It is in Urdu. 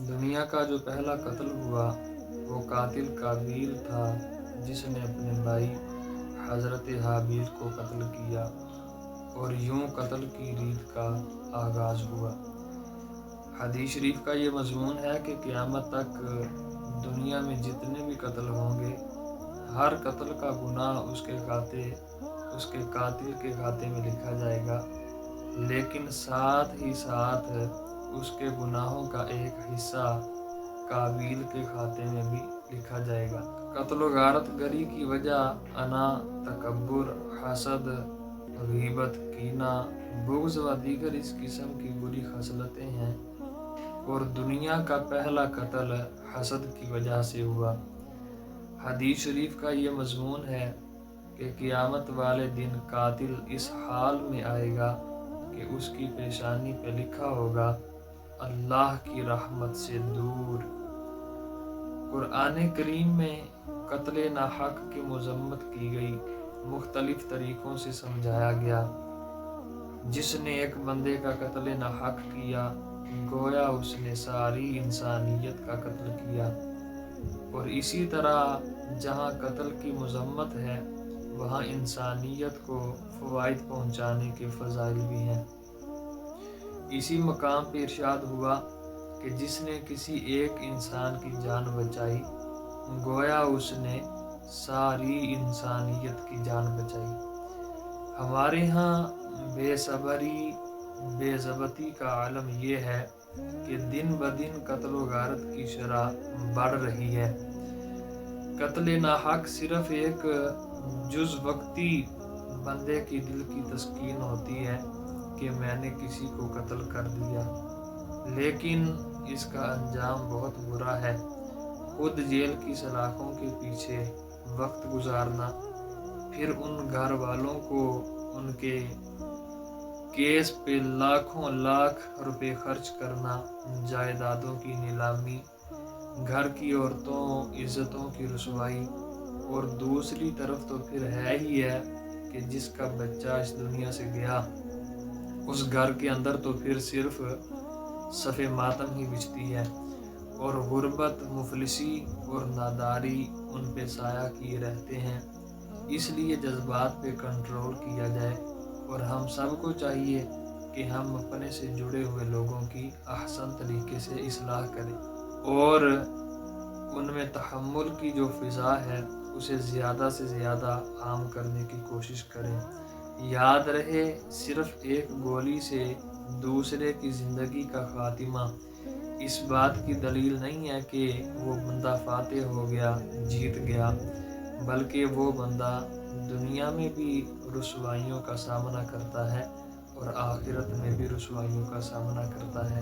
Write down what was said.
دنیا کا جو پہلا قتل ہوا وہ قاتل قابیل تھا، جس نے اپنے بھائی حضرت حابیل کو قتل کیا، اور یوں قتل کی ریت کا آغاز ہوا۔ حدیث شریف کا یہ مضمون ہے کہ قیامت تک دنیا میں جتنے بھی قتل ہوں گے، ہر قتل کا گناہ اس کے قاتل کے کھاتے میں لکھا جائے گا، لیکن ساتھ ہی ساتھ اس کے گناہوں کا ایک حصہ قابیل کے کھاتے میں بھی لکھا جائے گا۔ قتل و غارت گری کی وجہ انا، تکبر، حسد، غیبت، کینہ، بغض و دیگر اس قسم کی بری خصلتیں ہیں، اور دنیا کا پہلا قتل حسد کی وجہ سے ہوا۔ حدیث شریف کا یہ مضمون ہے کہ قیامت والے دن قاتل اس حال میں آئے گا کہ اس کی پیشانی پہ لکھا ہوگا اللہ کی رحمت سے دور۔ قرآن کریم میں قتل ناحق کی مذمت کی گئی، مختلف طریقوں سے سمجھایا گیا۔ جس نے ایک بندے کا قتل ناحق کیا، گویا اس نے ساری انسانیت کا قتل کیا، اور اسی طرح جہاں قتل کی مذمت ہے وہاں انسانیت کو فوائد پہنچانے کے فضائل بھی ہیں۔ اسی مقام پہ ارشاد ہوا کہ جس نے کسی ایک انسان کی جان بچائی، گویا اس نے ساری انسانیت کی جان بچائی۔ ہمارے ہاں بے صبری، بے ضبطی کا عالم یہ ہے کہ دن بدن قتل و غارت کی شرح بڑھ رہی ہے۔ قتل ناحق صرف ایک جز وقتی بندے کی دل کی تسکین ہوتی ہے کہ میں نے کسی کو قتل کر دیا، لیکن اس کا انجام بہت برا ہے۔ خود جیل کی سلاخوں کے پیچھے وقت گزارنا، پھر ان گھر والوں کو ان کے کیس پہ لاکھوں لاکھ روپے خرچ کرنا، جائیدادوں کی نیلامی، گھر کی عورتوں عزتوں کی رسوائی، اور دوسری طرف تو پھر ہے ہی ہے کہ جس کا بچہ اس دنیا سے گیا، اس گھر کے اندر تو پھر صرف صف ماتم ہی بچتی ہے، اور غربت، مفلسی اور ناداری ان پہ سایہ کیے رہتے ہیں۔ اس لیے جذبات پہ کنٹرول کیا جائے، اور ہم سب کو چاہیے کہ ہم اپنے سے جڑے ہوئے لوگوں کی احسن طریقے سے اصلاح کریں، اور ان میں تحمل کی جو فضا ہے اسے زیادہ سے زیادہ عام کرنے کی کوشش کریں۔ یاد رہے، صرف ایک گولی سے دوسرے کی زندگی کا خاتمہ اس بات کی دلیل نہیں ہے کہ وہ بندہ فاتح ہو گیا، جیت گیا، بلکہ وہ بندہ دنیا میں بھی رسوائیوں کا سامنا کرتا ہے اور آخرت میں بھی رسوائیوں کا سامنا کرتا ہے۔